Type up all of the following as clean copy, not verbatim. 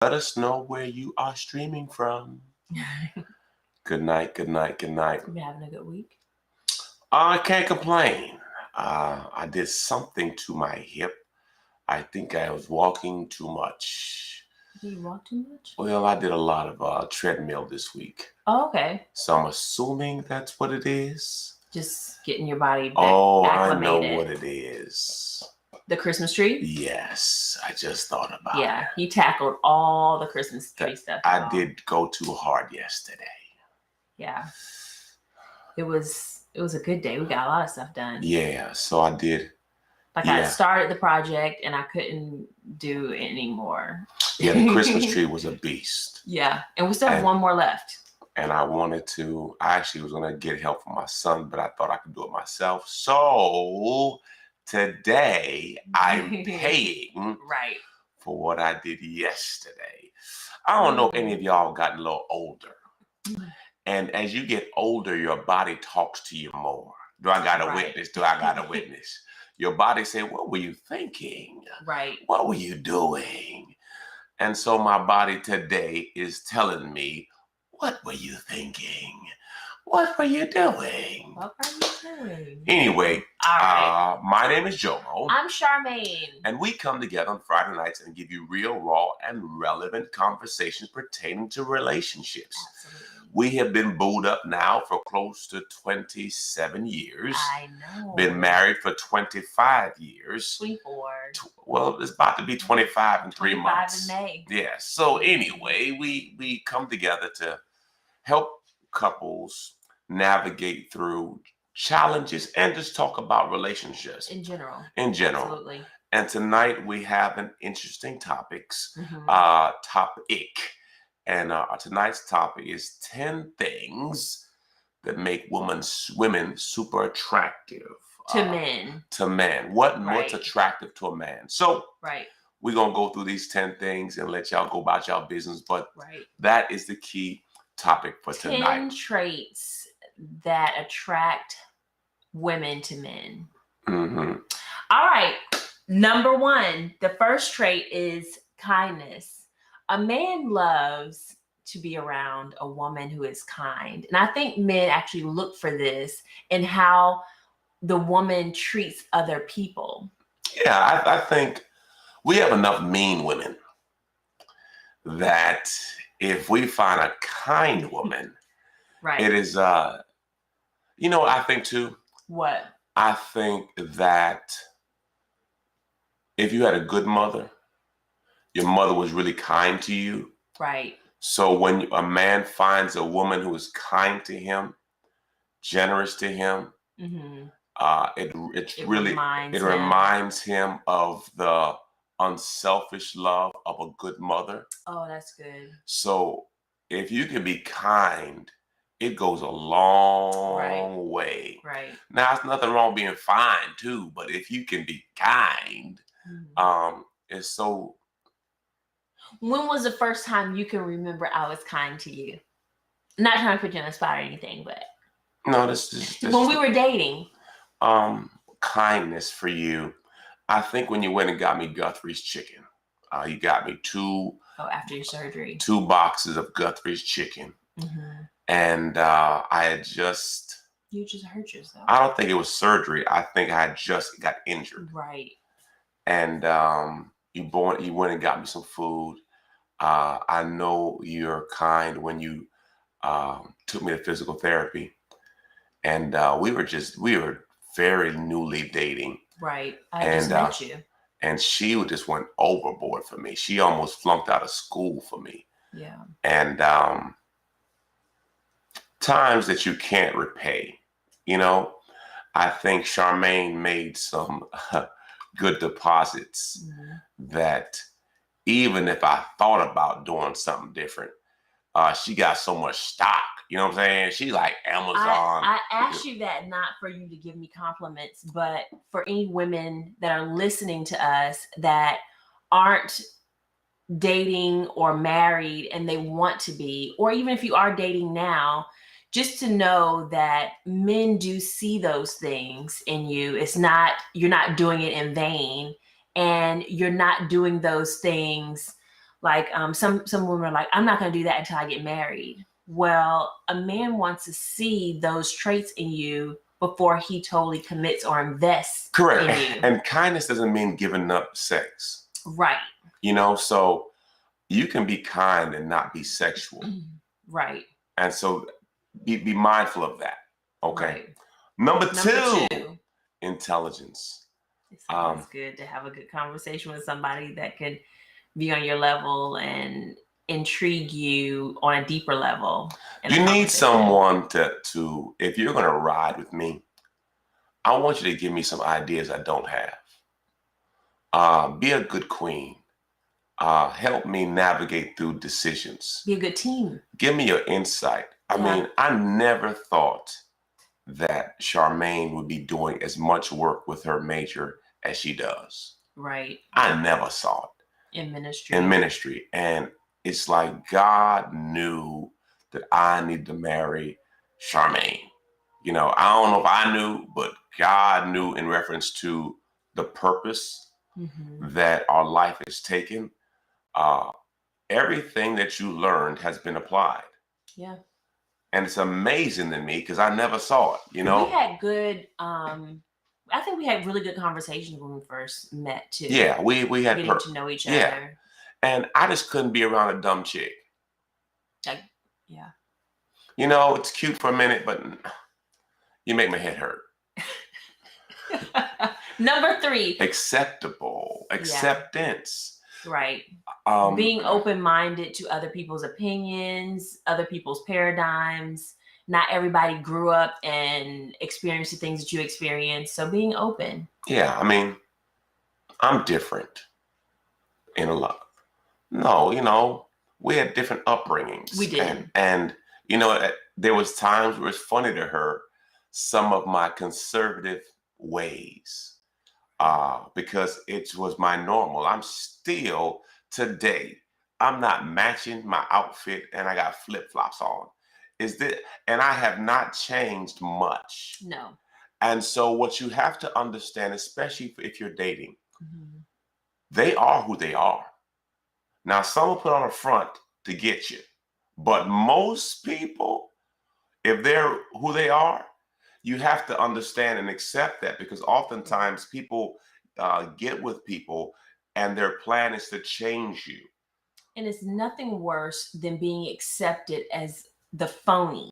Let us know where you are streaming from. Good night, good night, good night. You been having a good week? I can't complain. I did something to my hip. I think I was walking too much. Did you walk too much? Well, I did a lot of treadmill this week. Oh, okay. So I'm assuming that's what it is. Just getting your body back I acclimated. know what it is. The Christmas tree? Yes, I just thought about it. Yeah, you tackled all the Christmas tree stuff. I did go too hard yesterday. Yeah. It was a good day. We got a lot of stuff done. Yeah, so I did. I started the project and I couldn't do it anymore. Yeah, the Christmas tree was a beast. Yeah, and we still have one more left. And I actually was going to get help from my son, but I thought I could do it myself. So today I'm paying for what I did yesterday. I don't know if any of y'all gotten a little older. And as you get older, your body talks to you more. Do I got a witness? Do I got a witness? Your body say, what were you thinking? Right. What were you doing? And so my body today is telling me, what were you thinking? What were you doing? What were you doing? Anyway, my name is Jomo. I'm Charmaine. And we come together on Friday nights and give you real, raw, and relevant conversations pertaining to relationships. Absolutely. We have been booed up now for close to 27 years. I know. Been married for 25 years. 24. Well, it's about to be 25 in 3 months. 25 in May. Yeah. So anyway, we come together to help couples navigate through challenges and just talk about relationships. In general. Absolutely. And tonight we have an interesting topic. And tonight's topic is 10 things that make women super attractive. To men. To men. What's attractive to a man? So we're going to go through these 10 things and let y'all go about y'all business. But that is the key topic for tonight. 10 traits that attract women to men. Mm-hmm. All right. Number 1, the first trait is kindness. A man loves to be around a woman who is kind. And I think men actually look for this in how the woman treats other people. Yeah, I think we have enough mean women that if we find a kind woman, it is, I think too. What? I think that if you had a good mother, your mother was really kind to you. Right. So when a man finds a woman who is kind to him, generous to him, it reminds him of the unselfish love of a good mother. Oh, that's good. So if you can be kind, it goes a long way. Right. Now, there's nothing wrong being fine too, but if you can be kind, it's so. When was the first time you can remember I was kind to you? Not trying to put you on the spot or anything, but no, this when we were dating. Kindness for you. I think when you went and got me Guthrie's chicken, you got me after your surgery, 2 boxes of Guthrie's chicken, and I had just. You just hurt yourself. I don't think it was surgery. I think I had just got injured. Right. And you went and got me some food. I know you're kind when you took me to physical therapy, and we were very newly dating. Right. I just met you. And she just went overboard for me. She almost flunked out of school for me. Yeah. And times that you can't repay, I think Charmaine made some good deposits that even if I thought about doing something different, she got so much stock. You know what I'm saying? She's like Amazon. I asked you that not for you to give me compliments, but for any women that are listening to us that aren't dating or married and they want to be, or even if you are dating now, just to know that men do see those things in you. You're not doing it in vain, and you're not doing those things Like some women are like, I'm not going to do that until I get married. Well, a man wants to see those traits in you before he totally commits or invests Correct. in you. And kindness doesn't mean giving up sex. Right. You know, so you can be kind and not be sexual. Right. And so be mindful of that. Okay. Right. Number two, intelligence. It's always good to have a good conversation with somebody that could be on your level and intrigue you on a deeper level. You need someone to, if you're going to ride with me, I want you to give me some ideas I don't have. Be a good queen. Help me navigate through decisions. Be a good team. Give me your insight. I mean, I never thought that Charmaine would be doing as much work with her major as she does. Right. I never saw it. In ministry. And it's like God knew that I need to marry Charmaine. You know, I don't know if I knew, but God knew in reference to the purpose that our life is taken. Everything that you learned has been applied. Yeah. And it's amazing to me because I never saw it, you know? We had good, I think we had really good conversations when we first met too. Yeah, we had getting to know each other. And I just couldn't be around a dumb chick. Yeah. You know, it's cute for a minute, but you make my head hurt. Number 3. Acceptable. Acceptance. Right. Being open-minded to other people's opinions, other people's paradigms. Not everybody grew up and experienced the things that you experienced. So being open. Yeah. I mean, I'm different in a lot. No, you know, we had different upbringings. We did. And you know, there was times where it's funny to her, some of my conservative ways. Because it was my normal. I'm still today, I'm not matching my outfit and I got flip-flops on. And I have not changed much. No. And so what you have to understand, especially if you're dating, they are who they are. Now, some will put on a front to get you, but most people, if they're who they are, you have to understand and accept that, because oftentimes people get with people and their plan is to change you. And it's nothing worse than being accepted as the phony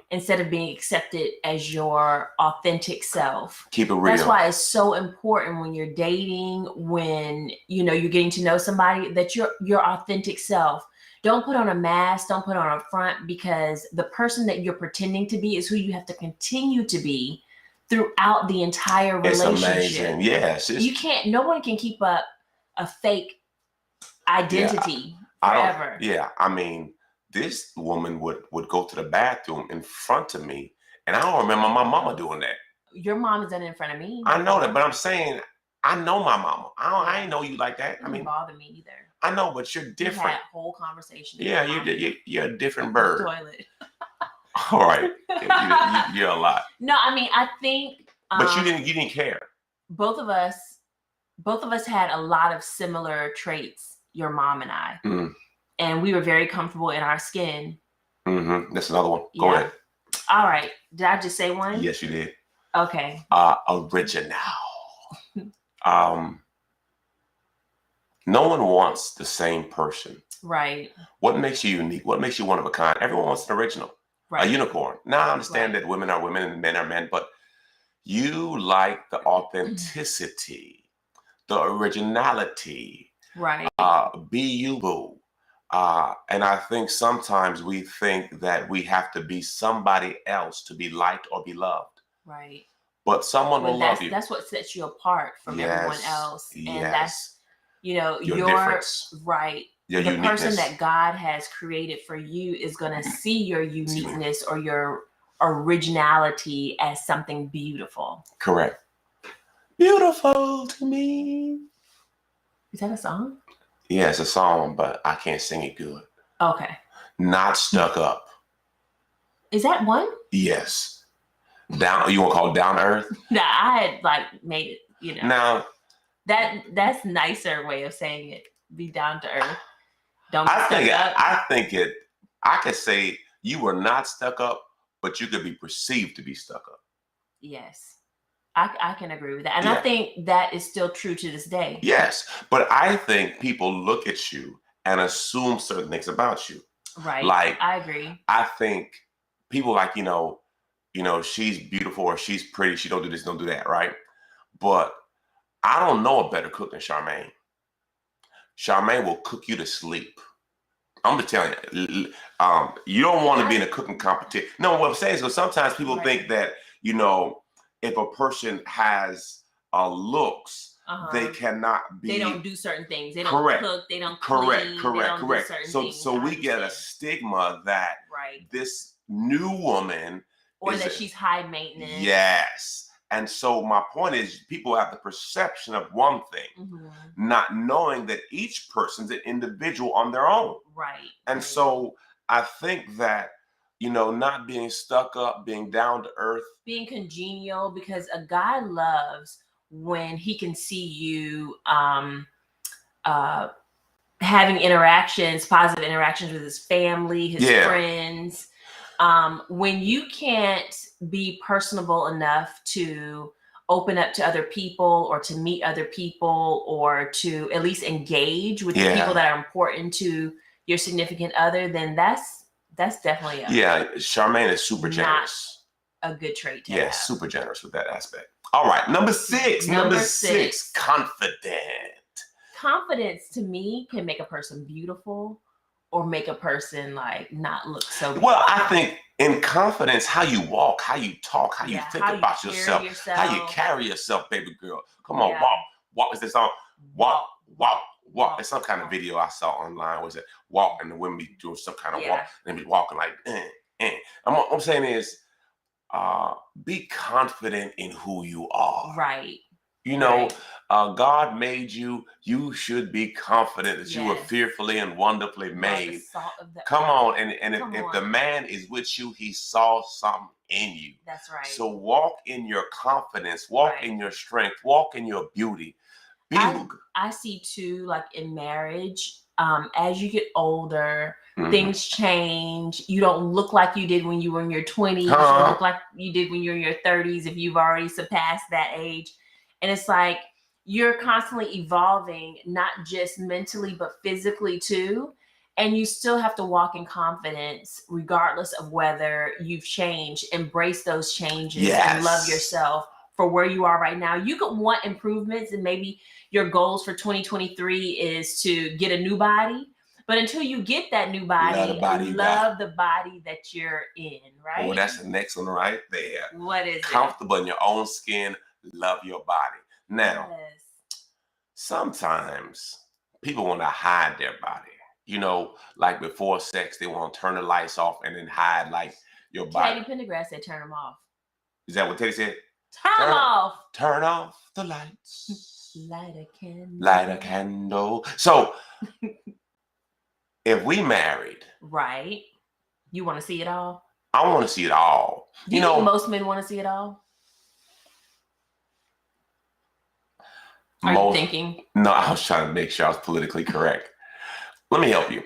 instead of being accepted as your authentic self. Keep it real. That's why it's so important when you're dating, when you know you're getting to know somebody, that your authentic self. Don't put on a mask, don't put on a front, because the person that you're pretending to be is who you have to continue to be throughout the entire relationship. It's amazing. Yes. You can't, no one can keep up a fake identity forever. I mean, this woman would go to the bathroom in front of me, and I don't remember my mama doing that. Your mom has done it in front of me. I know that, but I'm saying, I know my mama. I ain't know you like that. It doesn't bother me either. I know, but you're different. We had whole conversation. Yeah, you're a different bird. Toilet. All right, you're a lot. No, I mean, I think. But you didn't care. Both of us had a lot of similar traits. Your mom and I, and we were very comfortable in our skin. That's another one. Go ahead. All right. Did I just say one? Yes, you did. Okay. Original. No one wants the same person. Right. What makes you unique? What makes you one of a kind? Everyone wants an original, a unicorn. Now I understand that women are women and men are men, but you like the authenticity, the originality. Right. Be you, boo. And I think sometimes we think that we have to be somebody else to be liked or be loved. Right. But someone will love you. That's what sets you apart from everyone else. And that's, your difference. Right. Your the uniqueness. Person that God has created for you is going to see your uniqueness or your originality as something beautiful. Correct. Beautiful to me. Is that a song? Yeah, it's a song, but I can't sing it good. Okay. Not Stuck Up. Is that one? Yes. Down. You want to call it Down to Earth? Nah, I had made it. Now that's nicer way of saying it. Be down to earth. Don't be stuck up. I could say you were not stuck up, but you could be perceived to be stuck up. Yes. I can agree with that. And I think that is still true to this day. Yes. But I think people look at you and assume certain things about you. Right. Like, I agree. I think people like, she's beautiful or she's pretty. She don't do this, don't do that. Right. But I don't know a better cook than Charmaine. Charmaine will cook you to sleep. I'm just telling you, you don't want to be in a cooking competition. No, what I'm saying is, because sometimes people think that, if a person has looks, they cannot be. They don't do certain things. They don't cook. They don't clean. Correct. So we get a stigma that this new woman, or that she's high maintenance. Yes. And so my point is, people have the perception of one thing, not knowing that each person's an individual on their own. Right. And so I think that, not being stuck up, being down to earth. Being congenial, because a guy loves when he can see you having positive interactions with his family, his friends. When you can't be personable enough to open up to other people or to meet other people or to at least engage with the people that are important to your significant other, then that's definitely Charmaine is super generous. A good trait to have. Super generous with that aspect. All right, number six, confident. Confidence to me can make a person beautiful or make a person like not look so beautiful. Well, I think in confidence, how you walk, how you talk, how you think about yourself, how you carry yourself, baby girl. Come on, walk. Is this song? Walk. It's some kind of video I saw online. Was it walk and the women be doing some kind of walk and be walking like, I'm saying is, be confident in who you are. Right. God made you. You should be confident that you were fearfully and wonderfully made. Come on, and if the man is with you, he saw something in you. That's right. So walk in your confidence, walk in your strength, walk in your beauty. I see too, like in marriage, as you get older, things change. You don't look like you did when you were in your 20s. You don't look like you did when you're in your 30s if you've already surpassed that age. And it's like you're constantly evolving, not just mentally, but physically too. And you still have to walk in confidence, regardless of whether you've changed. Embrace those changes and love yourself for where you are right now. You could want improvements, and maybe your goals for 2023 is to get a new body. But until you get that new body, love the body that you're in, right? Well, that's the next one right there. What is Comfortable in your own skin, love your body. Now, sometimes people want to hide their body. Like before sex, they want to turn the lights off and then hide like your body. Teddy Pendergrass said turn them off. Is that what Teddy said? Turn them off. Turn off the lights. Light a candle. So, if we married. Right. You want to see it all? I want to see it all. Do you think most men want to see it all? Are you thinking? No, I was trying to make sure I was politically correct. Let me help you.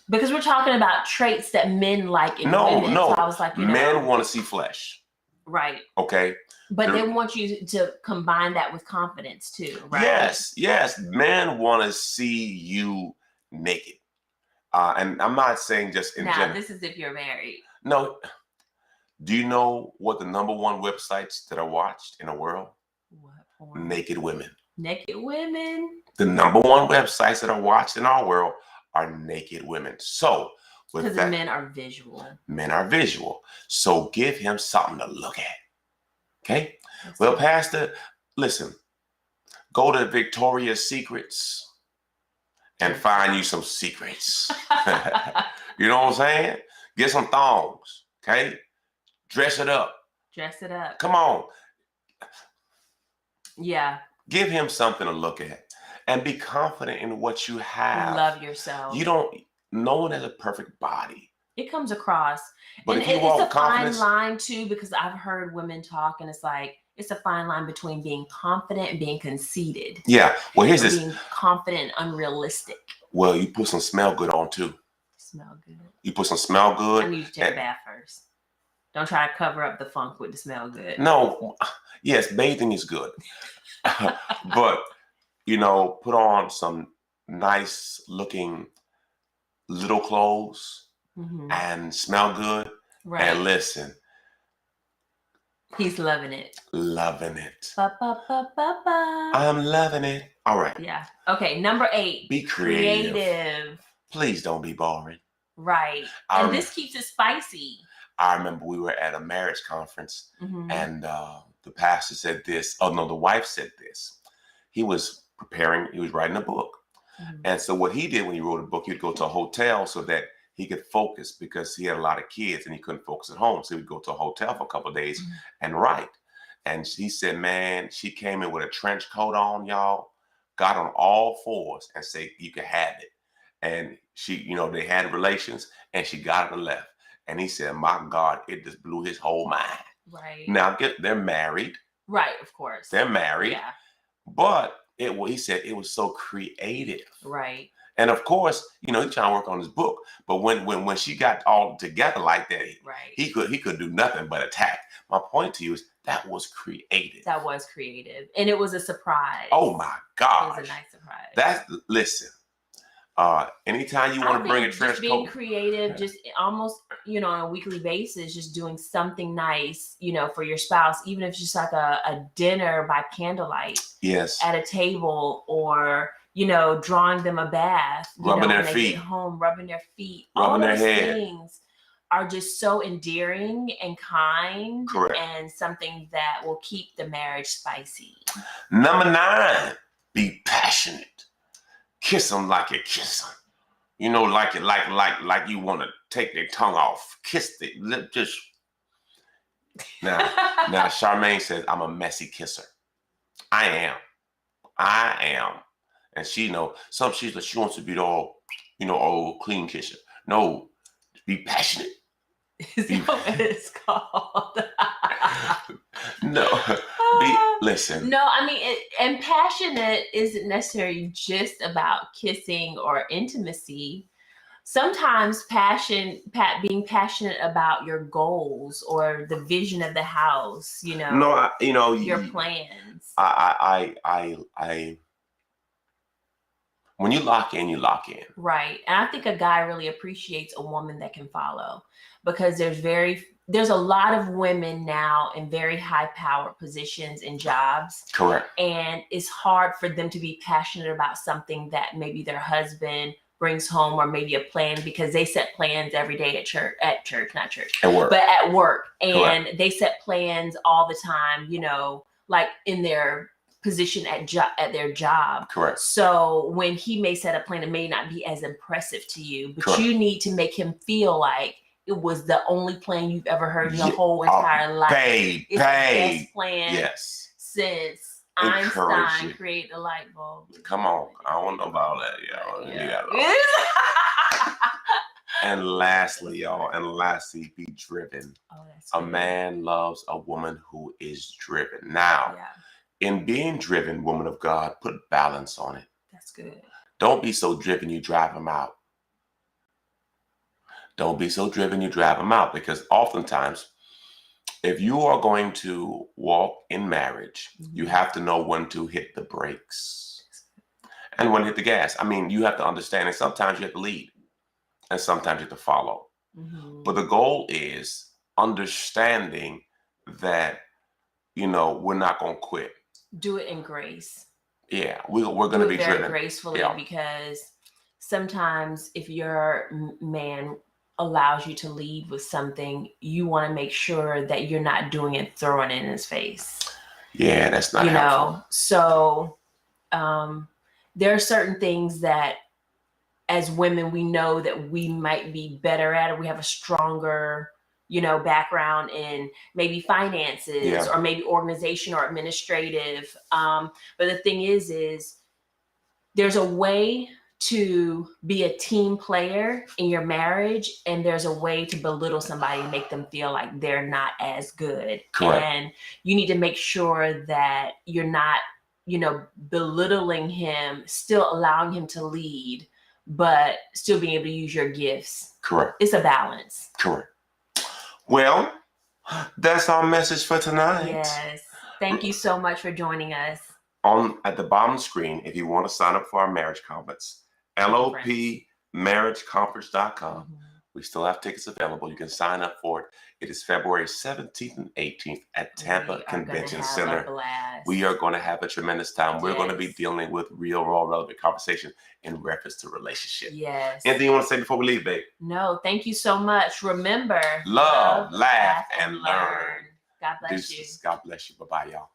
Because we're talking about traits that men like in women. No. So I was like, men want to see flesh. Right. Okay. But they want you to combine that with confidence too, right? Yes. Men want to see you naked. And I'm not saying just in general. Now, this is if you're married. No. Do you know what the number one websites that are watched in the world? What? Naked women. Naked women. The number one websites that are watched in our world are naked women. So, because men are visual. Men are visual. So give him something to look at. Okay? Well, Pastor, listen. Go to Victoria's Secrets and find you some secrets. You know what I'm saying? Get some thongs. Okay? Dress it up. Come on. Yeah. Give him something to look at and be confident in what you have. Love yourself. No one has a perfect body. It comes across. But and it's a fine line too, because I've heard women talk and it's like, it's a fine line between being confident and being conceited. Yeah. Well, here's this. Being confident and unrealistic. Well, you put some smell good on too. Smell good. You put some smell good. I need you to take a bath first. Don't try to cover up the funk with the smell good. No, yes, bathing is good. But, you know, put on some nice looking little clothes and smell good. Right. And listen. He's loving it. Loving it. Ba, ba, ba, ba, ba. I'm loving it. All right. Yeah. Okay. Number 8. Be creative. Please don't be boring. Right. And this keeps it spicy. I remember we were at a marriage conference and the pastor said this. Oh, no, the wife said this. He was writing a book. And so what he did when he wrote a book, he'd go to a hotel so that he could focus because he had a lot of kids and he couldn't focus at home. So he would go to a hotel for a couple of days and write. And he said, man, she came in with a trench coat on, y'all, got on all fours and said, you can have it. And she, you know, they had relations and she got up and left. And he said, my God, it just blew his whole mind. Right. Now, they're married. Right, of course. They're married. Yeah. But he said it was so creative. Right. And of course, you know, he's trying to work on his book. But when she got all together like that, he could do nothing but attack. My point to you is that was creative. That was creative. And it was a surprise. Oh my God. It was a nice surprise. Listen. Anytime you want to bring a trench coat. Being creative, just almost, you know, on a weekly basis, just doing something nice, you know, for your spouse, even if it's just like a dinner by candlelight. Yes. At a table, or, you know, drawing them a bath. Rubbing their feet. When they get home, rubbing their feet. Rubbing their head. All those things are just so endearing and kind. Correct. And something that will keep the marriage spicy. Number 9, be passionate. Kiss them like you kiss them. You know, like you want to take their tongue off. Kiss the lip, just. Now, Charmaine says, I'm a messy kisser. I am. And she know, she wants to be the all, you know, old clean kisser. No, be passionate. Is that what it's called? No. Listen. No, I mean, and passionate isn't necessarily just about kissing or intimacy. Sometimes being passionate about your goals or the vision of the house, you know. No, you know, your plans. When you lock in, you lock in. Right. And I think a guy really appreciates a woman that can follow, because there's a lot of women now in very high power positions and jobs. Correct. And it's hard for them to be passionate about something that maybe their husband brings home, or maybe a plan, because they set plans every day at work. And Correct. They set plans all the time, you know, like in their position at their job. Correct. So when he may set a plan, it may not be as impressive to you, but Correct. You need to make him feel like it was the only plan you've ever heard in your whole entire life. It's the best plan yes. since Einstein created the light bulb. Come on. I don't know about that, y'all. Yeah. And lastly, be driven. Oh, that's a man loves a woman who is driven. Now, in being driven, woman of God, put balance on it. That's good. Don't be so driven you drive him out. Don't be so driven you drive him out, because oftentimes, if you are going to walk in marriage, you have to know when to hit the brakes and when to hit the gas. I mean, you have to understand, and sometimes you have to lead, and sometimes you have to follow. But the goal is understanding that, you know, we're not going to quit. Do it in grace. Yeah, we're going to be very driven gracefully, because sometimes if your man allows you to lead with something, you want to make sure that you're not doing it throwing it in his face. Yeah, that's not helpful. So there are certain things that as women we know that we might be better at, or we have a stronger, you know, background in maybe finances or maybe organization or administrative. But the thing is there's a way to be a team player in your marriage, and there's a way to belittle somebody and make them feel like they're not as good. Correct. And you need to make sure that you're not, you know, belittling him, still allowing him to lead, but still being able to use your gifts. Correct. It's a balance. Correct. Well, that's our message for tonight. Yes. Thank you so much for joining us. At the bottom screen, if you want to sign up for our marriage conference, lopmarriageconference.com. Mm-hmm. We still have tickets available. You can sign up for it. It is February 17th and 18th at Tampa Convention Center. We are going to have a tremendous time. We're going to be dealing with real, raw, relevant conversation in reference to relationship. Yes. Anything you want to say before we leave, babe? No, thank you so much. Remember, love, laugh, and learn. God bless you. God bless you. Bye-bye, y'all.